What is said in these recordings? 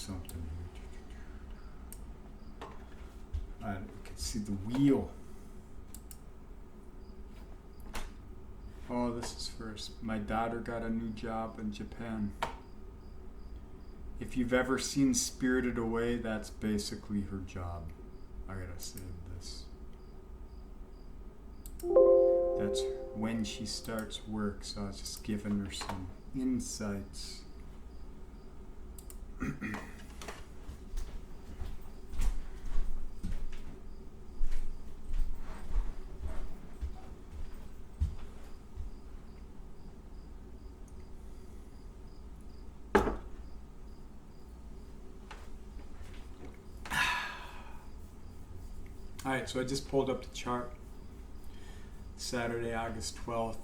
something here. I can see the wheel. Oh, this is first. My daughter got a new job in Japan. If you've ever seen Spirited Away, that's basically her job. I gotta save this. That's when she starts work, so I was just giving her some insights. Alright, so I just pulled up the chart. Saturday, August 12th.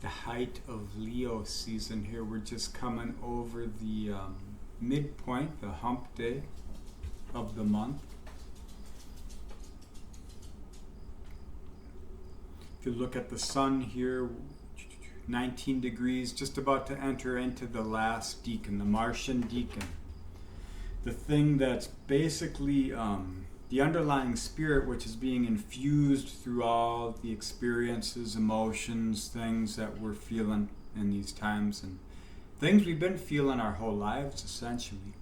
The height of Leo season here. We're just coming over the midpoint, the hump day of the month. If you look at the sun here, 19 degrees, just about to enter into the last decan, the Martian decan. The thing that's basically the underlying spirit, which is being infused through all the experiences, emotions, things that we're feeling in these times, and things we've been feeling our whole lives, essentially.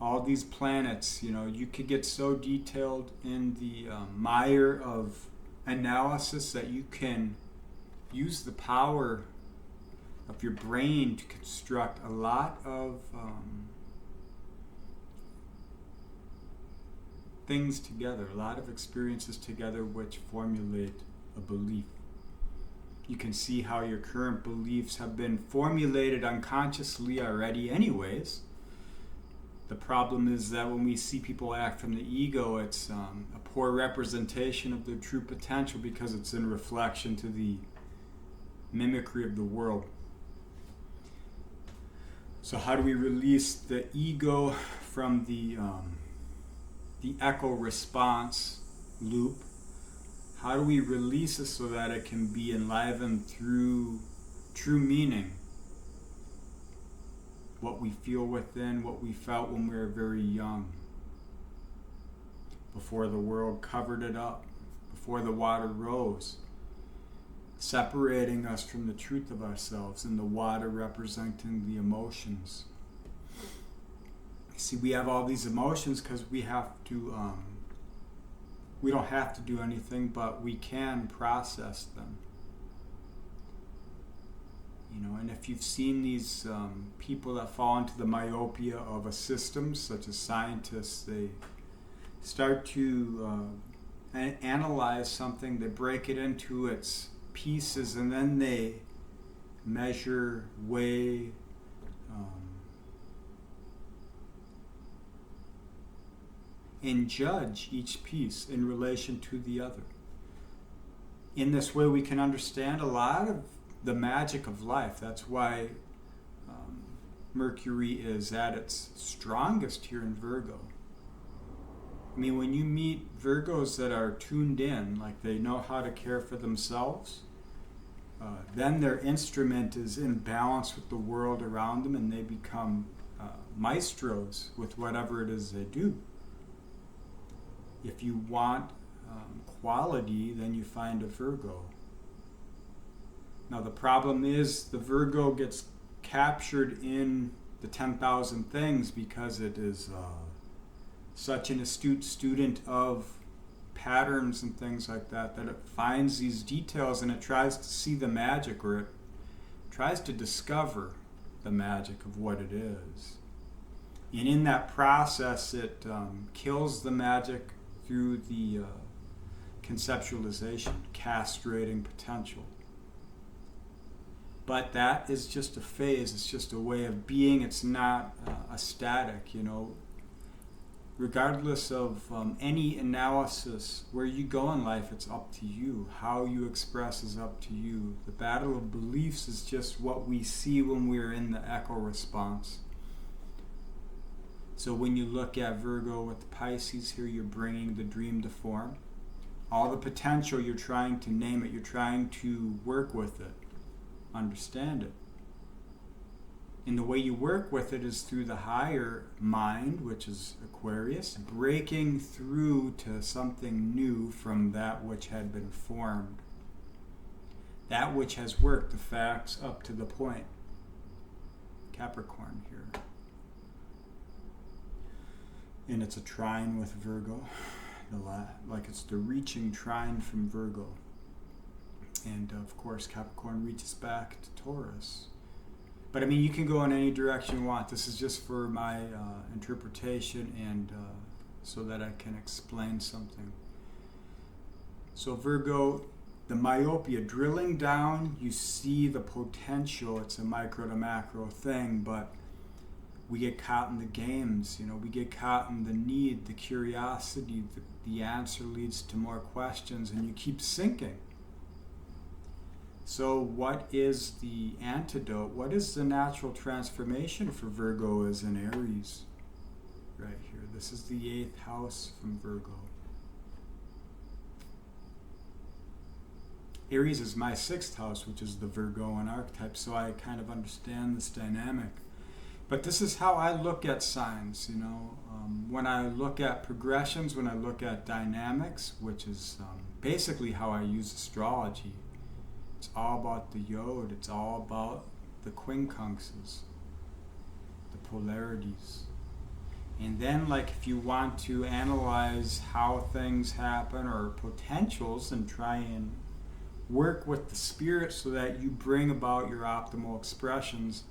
All these planets, you know, you could get so detailed in the mire of analysis that you can use the power of your brain to construct a lot of things together, a lot of experiences together which formulate a belief. You can see how your current beliefs have been formulated unconsciously already anyways. The problem is that when we see people act from the ego, it's a poor representation of their true potential because it's in reflection to the mimicry of the world. So how do we release the ego from the echo response loop? How do we release it so that it can be enlivened through true meaning? What we feel within, what we felt when we were very young, before the world covered it up, before the water rose, separating us from the truth of ourselves, and the water representing the emotions. See, we have all these emotions because we have to, we don't have to do anything, but we can process them. You know, and if you've seen these people that fall into the myopia of a system, such as scientists, they start to analyze something, they break it into its pieces, and then they measure, weigh, and judge each piece in relation to the other. In this way, we can understand a lot of the magic of life. That's why Mercury is at its strongest here in Virgo. I mean, when you meet Virgos that are tuned in, like they know how to care for themselves, then their instrument is in balance with the world around them, and they become maestros with whatever it is they do. If you want quality, then you find a Virgo. Now the problem is the Virgo gets captured in the 10,000 things because it is such an astute student of patterns and things like that, that it finds these details and it tries to see the magic, or it tries to discover the magic of what it is. And in that process, it kills the magic through the conceptualization, castrating potential. But that is just a phase, it's just a way of being, it's not a static, you know. Regardless of any analysis, where you go in life, it's up to you. How you express is up to you. The battle of beliefs is just what we see when we're in the echo response. So when you look at Virgo with the Pisces here, you're bringing the dream to form. All the potential, you're trying to name it, you're trying to work with it, understand it. And the way you work with it is through the higher mind, which is Aquarius, breaking through to something new from that which had been formed. That which has worked, the facts up to the point. Capricorn here. And it's a trine with Virgo. Like it's the reaching trine from Virgo. And of course, Capricorn reaches back to Taurus. But I mean, you can go in any direction you want. This is just for my interpretation and so that I can explain something. So Virgo, the myopia, drilling down, you see the potential. It's a micro to macro thing, but we get caught in the games. We get caught in the need, the curiosity. The answer leads to more questions, and you keep sinking. So what is the antidote? What is the natural transformation for Virgo as in Aries? Right here. This is the 8th house from Virgo. Aries is my 6th house, which is the Virgoan archetype, so I kind of understand this dynamic. But this is how I look at signs, when I look at progressions, when I look at dynamics, which is basically how I use astrology. It's all about the yod, it's all about the quincunxes, the polarities. And then, if you want to analyze how things happen or potentials and try and work with the spirit so that you bring about your optimal expressions,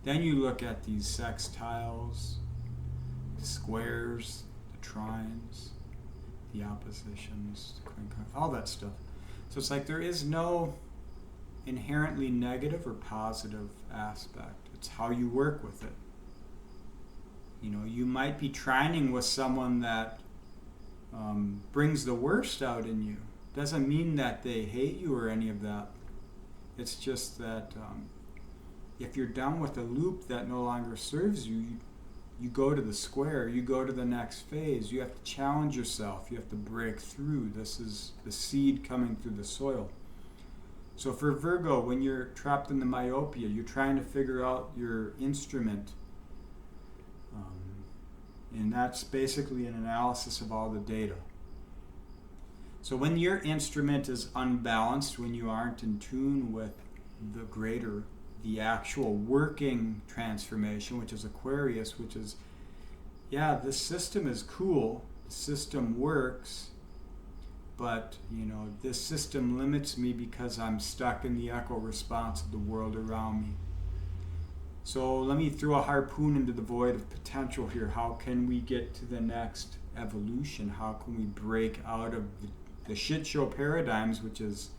then you look at these sextiles, the squares, the trines, the oppositions, the quincunx, all that stuff. So it's like there is no inherently negative or positive aspect. It's how you work with it. You might be trining with someone that brings the worst out in you. Doesn't mean that they hate you or any of that. It's just that if you're done with a loop that no longer serves you, you go to the square, you go to the next phase. You have to challenge yourself. You have to break through. This is the seed coming through the soil. So for Virgo, when you're trapped in the myopia, you're trying to figure out your instrument. And that's basically an analysis of all the data. So when your instrument is unbalanced, when you aren't in tune with the actual working transformation, which is Aquarius, which is, this system is cool, the system works, but, this system limits me because I'm stuck in the echo response of the world around me. So let me throw a harpoon into the void of potential here. How can we get to the next evolution? How can we break out of the shit show paradigms, which is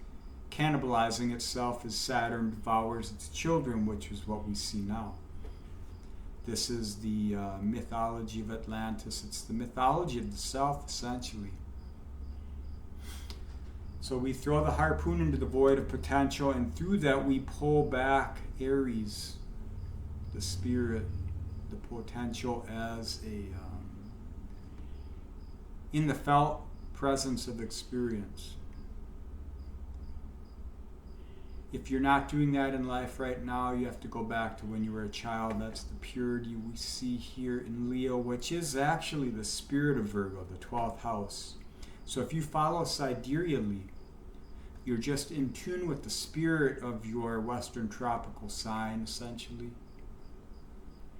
cannibalizing itself as Saturn devours its children, which is what we see now. This is the mythology of Atlantis. It's the mythology of the self, essentially. So we throw the harpoon into the void of potential, and through that we pull back Aries, the spirit, the potential, as in the felt presence of experience. If you're not doing that in life right now, you have to go back to when you were a child. That's the purity we see here in Leo, which is actually the spirit of Virgo, the 12th house. So if you follow sidereally, you're just in tune with the spirit of your Western Tropical sign, essentially.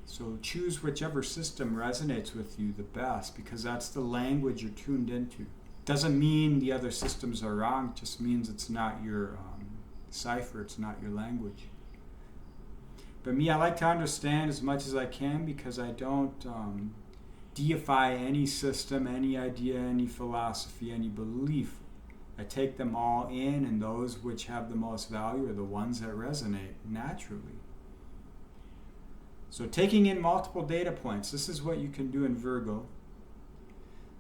So choose whichever system resonates with you the best, because that's the language you're tuned into. Doesn't mean the other systems are wrong, it just means it's not your cipher, it's not your language. But me, I like to understand as much as I can, because I don't deify any system, any idea, any philosophy, any belief. I take them all in, and those which have the most value are the ones that resonate naturally. So taking in multiple data points, this is what you can do in Virgo.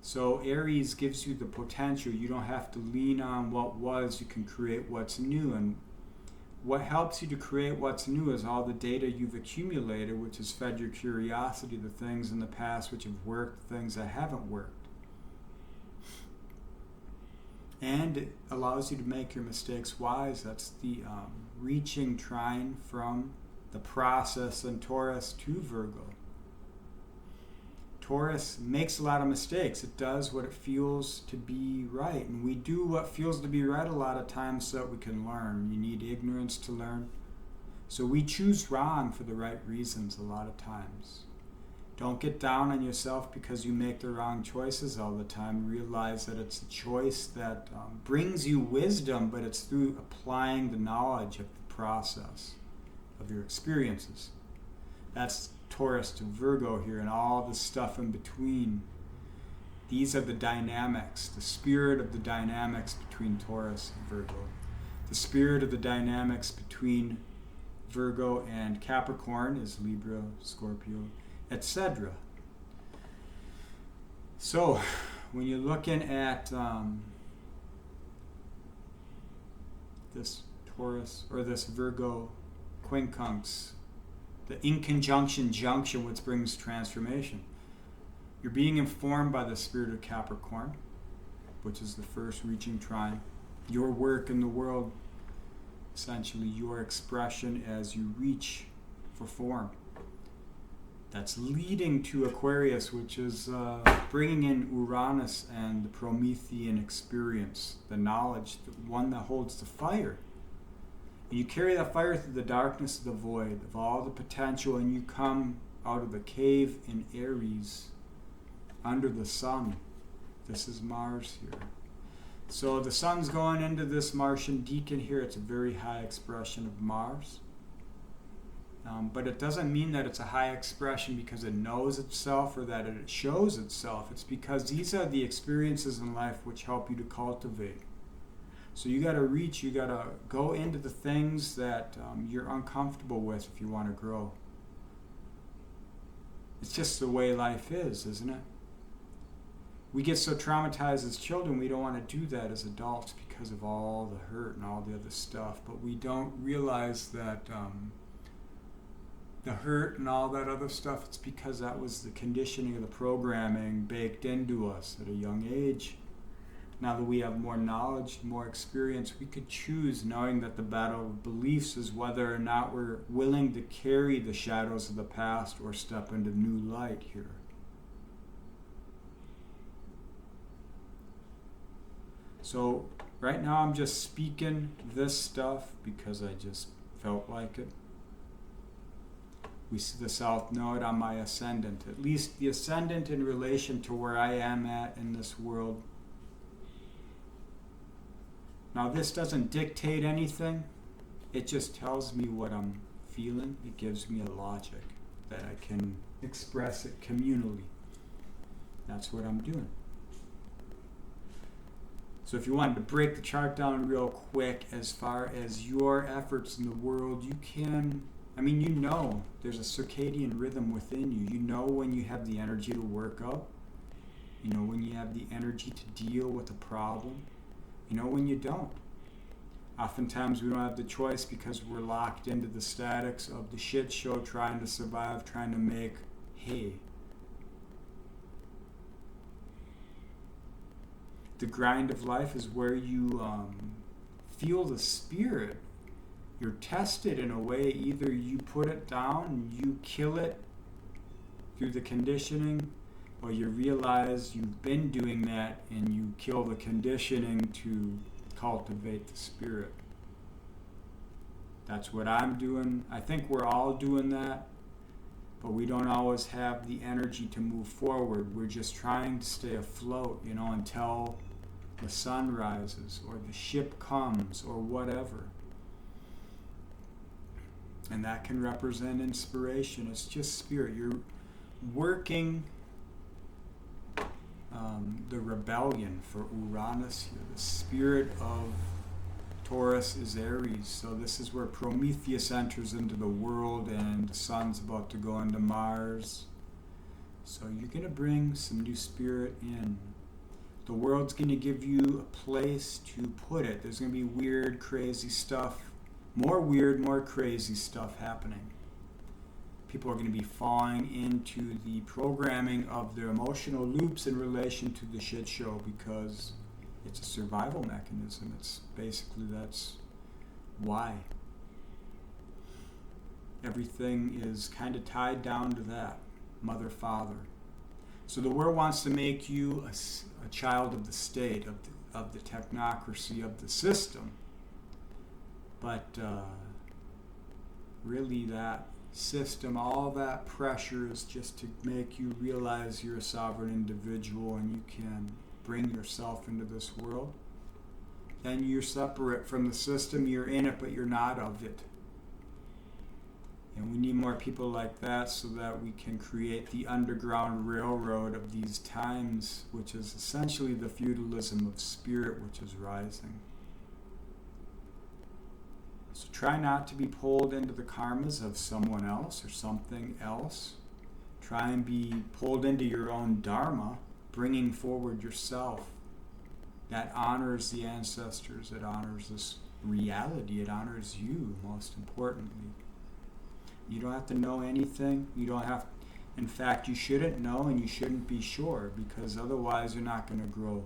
So Aries gives you the potential. You don't have to lean on what was, you can create what's new. And what helps you to create what's new is all the data you've accumulated, which has fed your curiosity, the things in the past which have worked, the things that haven't worked. And it allows you to make your mistakes wise. That's the reaching trine from the process in Taurus to Virgo. Taurus makes a lot of mistakes. It does what it feels to be right. And we do what feels to be right a lot of times so that we can learn. You need ignorance to learn. So we choose wrong for the right reasons a lot of times. Don't get down on yourself because you make the wrong choices all the time. Realize that it's a choice that brings you wisdom, but it's through applying the knowledge of the process of your experiences. That's Taurus to Virgo here and all the stuff in between. These are the dynamics, the spirit of the dynamics between Taurus and Virgo. The spirit of the dynamics between Virgo and Capricorn is Libra, Scorpio, etc. So, when you're looking at this Taurus or this Virgo quincunx, the in conjunction junction, which brings transformation, you're being informed by the spirit of Capricorn, which is the first reaching trine. Your work in the world, essentially your expression as you reach for form. That's leading to Aquarius, which is bringing in Uranus and the Promethean experience, the knowledge, the one that holds the fire. And you carry that fire through the darkness of the void, of all the potential, and you come out of the cave in Aries, under the sun. This is Mars here. So the sun's going into this Martian decan here. It's a very high expression of Mars. But it doesn't mean that it's a high expression because it knows itself or that it shows itself. It's because these are the experiences in life which help you to cultivate. So you got to reach, you got to go into the things that you're uncomfortable with if you want to grow. It's just the way life is, isn't it? We get so traumatized as children, we don't want to do that as adults because of all the hurt and all the other stuff. But we don't realize that the hurt and all that other stuff, it's because that was the conditioning of the programming baked into us at a young age. Now that we have more knowledge, more experience, we could choose, knowing that the battle of beliefs is whether or not we're willing to carry the shadows of the past or step into new light here. So right now I'm just speaking this stuff because I just felt like it. We see the South Node on my ascendant, at least the ascendant in relation to where I am at in this world. Now this doesn't dictate anything, it just tells me what I'm feeling. It gives me a logic that I can express it communally. That's what I'm doing. So if you wanted to break the chart down real quick as far as your efforts in the world, you can, you know there's a circadian rhythm within you. You know when you have the energy to work out. You know when you have the energy to deal with a problem. You know when you don't. Oftentimes we don't have the choice because we're locked into the statics of the shit show, trying to survive, trying to make hay. The grind of life is where you feel the spirit. You're tested in a way, either you put it down and you kill it through the conditioning, or you realize you've been doing that and you kill the conditioning to cultivate the spirit. That's what I'm doing. I think we're all doing that, but we don't always have the energy to move forward. We're just trying to stay afloat, until the sun rises or the ship comes or whatever. And that can represent inspiration. It's just spirit. You're working the rebellion for Uranus here. The spirit of Taurus is Aries. So this is where Prometheus enters into the world and the sun's about to go into Mars. So you're going to bring some new spirit in. The world's going to give you a place to put it. There's going to be weird, crazy stuff. More weird, more crazy stuff happening. People are going to be falling into the programming of their emotional loops in relation to the shit show because it's a survival mechanism. It's basically, that's why. Everything is kind of tied down to that, mother, father. So the world wants to make you a child of the state, of the technocracy, of the system. But really that system, all that pressure is just to make you realize you're a sovereign individual and you can bring yourself into this world. Then you're separate from the system, you're in it, but you're not of it. And we need more people like that so that we can create the underground railroad of these times, which is essentially the feudalism of spirit, which is rising. So try not to be pulled into the karmas of someone else or something else. Try and be pulled into your own dharma, bringing forward yourself. That honors the ancestors, it honors this reality, it honors you, most importantly. You don't have to know anything. You don't have, in fact, you shouldn't know and you shouldn't be sure, because otherwise you're not going to grow.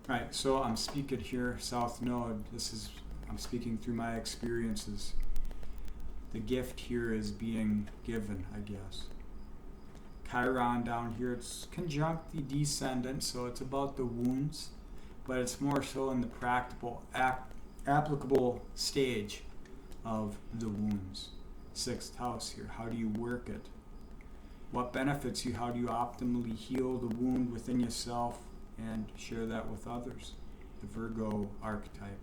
Right, so I'm speaking here, South Node. I'm speaking through my experiences. The gift here is being given, I guess. Chiron down here, it's conjunct the descendant, so it's about the wounds, but it's more so in the practical, applicable stage of the wounds. 6th house here, how do you work it? What benefits you? How do you optimally heal the wound within yourself and share that with others? The Virgo archetype.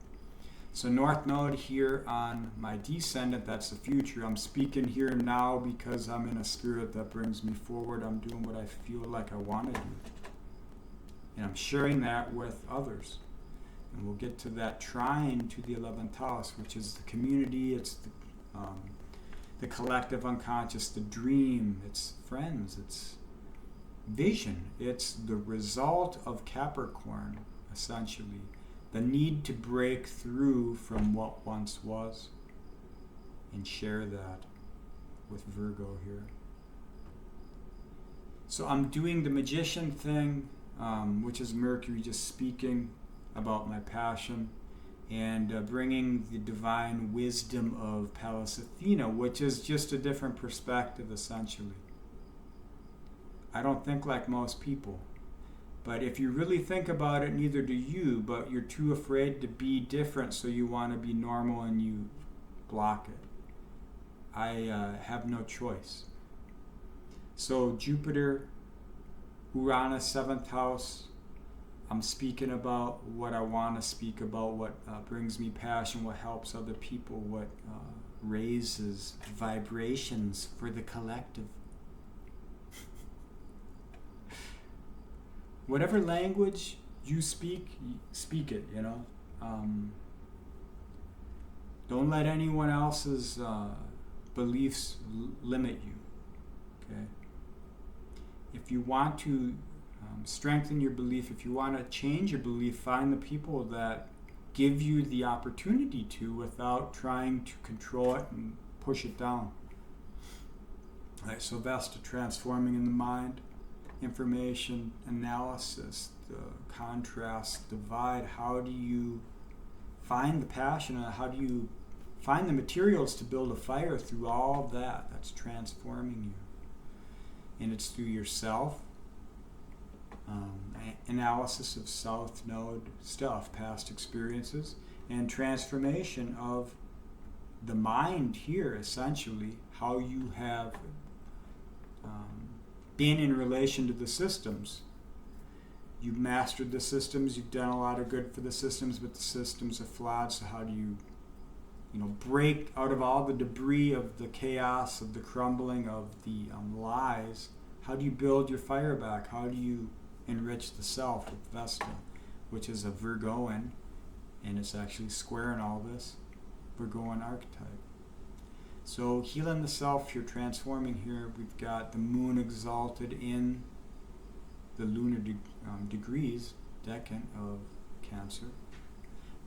So North Node here on my descendant, that's the future. I'm speaking here now because I'm in a spirit that brings me forward. I'm doing what I feel like I want to do. And I'm sharing that with others. And we'll get to that trine to the 11th house, which is the community, it's the collective unconscious, the dream, it's friends, it's vision. It's the result of Capricorn, essentially. The need to break through from what once was and share that with Virgo here. So I'm doing the magician thing, which is Mercury just speaking about my passion and bringing the divine wisdom of Pallas Athena, which is just a different perspective, essentially. I don't think like most people. But if you really think about it, neither do you, but you're too afraid to be different, so you want to be normal and you block it. I have no choice. So Jupiter, Uranus, 7th house, I'm speaking about what I want to speak about, what brings me passion, what helps other people, what raises vibrations for the collective. Whatever language you speak it, you know. Don't let anyone else's beliefs limit you, okay? If you want to strengthen your belief, if you want to change your belief, find the people that give you the opportunity to without trying to control it and push it down. All right, so Vesta, transforming in the mind. Information analysis, the contrast, divide. How do you find the passion and how do you find the materials to build a fire through all of that? That's transforming you. And it's through yourself, analysis of South Node stuff, past experiences, and transformation of the mind here, essentially, how you have been in relation to the systems. You've mastered the systems, you've done a lot of good for the systems, but the systems are flawed, so how do you break out of all the debris of the chaos, of the crumbling, of the lies? How do you build your fire back? How do you enrich the self with Vesta, which is a Virgoan, and it's actually square in all this Virgoan archetype. So healing the self, you're transforming here. We've got the moon exalted in the lunar degrees, decan of Cancer.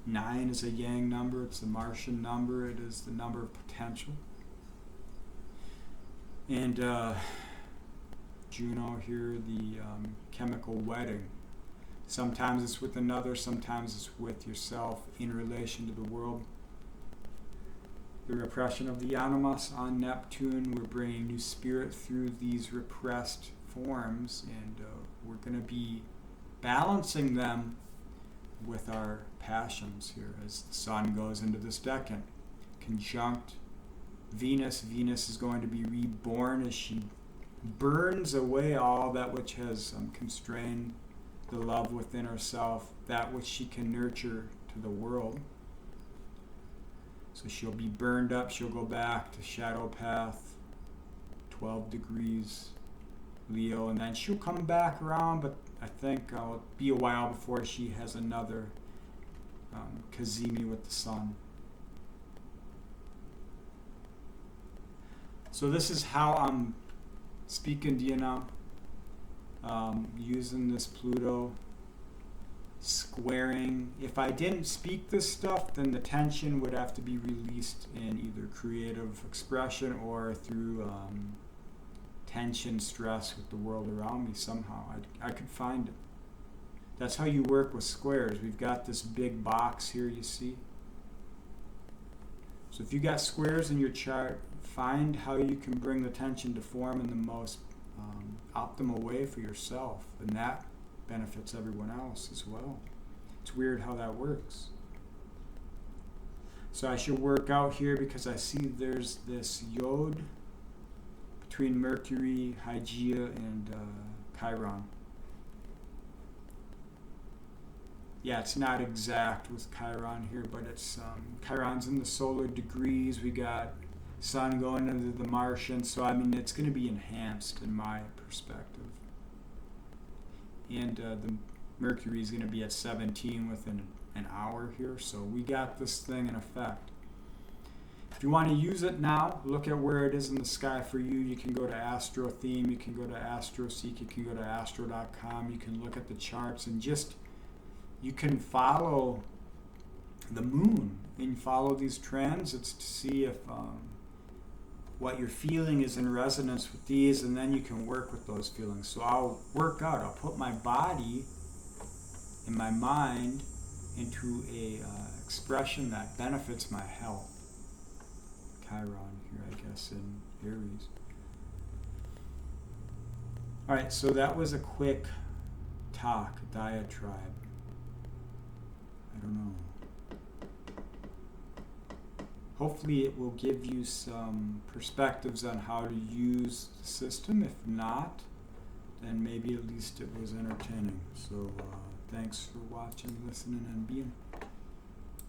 9 is a yang number. It's the Martian number. It is the number of potential. And Juno here, the chemical wedding. Sometimes it's with another, sometimes it's with yourself in relation to the world. The repression of the animus on Neptune, we're bringing new spirit through these repressed forms, and we're going to be balancing them with our passions here as the sun goes into this decan. Conjunct Venus. Venus is going to be reborn as she burns away all that which has constrained the love within herself, that which she can nurture to the world. So she'll be burned up, she'll go back to shadow path, 12 degrees Leo, and then she'll come back around, but I think it'll be a while before she has another Kazemi with the sun. So this is how I'm speaking to you now, using this Pluto squaring. If I didn't speak this stuff, then the tension would have to be released in either creative expression or through tension, stress with the world around me somehow. I could find it. That's how you work with squares. We've got this big box here, you see. So if you got squares in your chart, find how you can bring the tension to form in the most optimal way for yourself, and that benefits everyone else as well. It's weird how that works. So I should work out here because I see there's this yod between Mercury, Hygeia, and Chiron. Yeah, it's not exact with Chiron here, but it's Chiron's in the solar degrees. We got Sun going into the Martian, so I mean it's going to be enhanced in my perspective. And the Mercury is going to be at 17 within an hour here, so we got this thing in effect. If you want to use it now, look at where it is in the sky for you. You can go to Astro Theme, you can go to AstroSeek, you can go to astro.com, you can look at the charts and just, you can follow the moon and follow these transits to see if what you're feeling is in resonance with these, and then you can work with those feelings. So I'll work out, I'll put my body and my mind into a expression that benefits my health. Chiron here, I guess, in Aries. Alright, so that was a quick talk, diatribe. I don't know. Hopefully it will give you some perspectives on how to use the system. If not, then maybe at least it was entertaining. So thanks for watching, listening, and being.